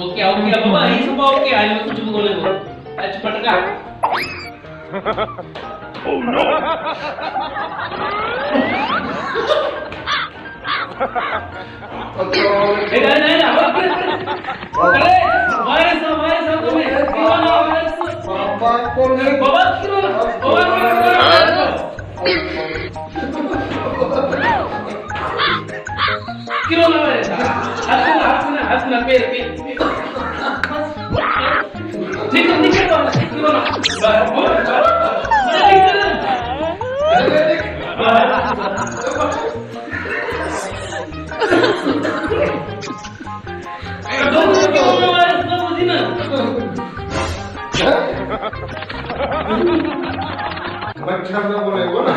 okay okay बाबा ही सब okay आज मैं कुछ बोले वो आज पटका ओह नो ए नहीं नहीं अरे वायरस तुम्हें क्यों ना वायरस बाबा कौन है बाबा क्यों क्यों ना वायरस हंसना पैर निकल क्यों ना मच्छर तो बोलेगा ना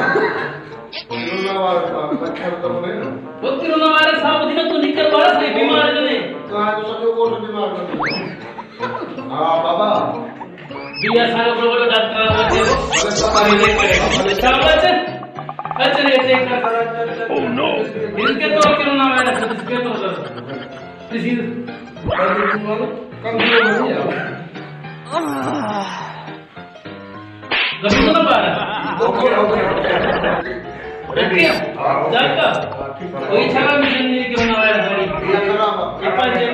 कोरोना वायरस मच्छर तो बोलेगा वो कोरोना वायरस साहब दिन तो निकल वायरस है बीमार जने तो आज तो सब को बीमार कर हां बाबा बिया सारे बड़े डॉक्टर आते हो अरे सफाई नहीं करेगा शाबाश अच्छा रे चेक कर ओह नो इसके तो कोरोना वायरस इसके तो किसी कम नहीं है गलती तो ना ओके ओके जाका कोई छाला मिशन नहीं कोरोना वायरस वाली ये खराब अपन जे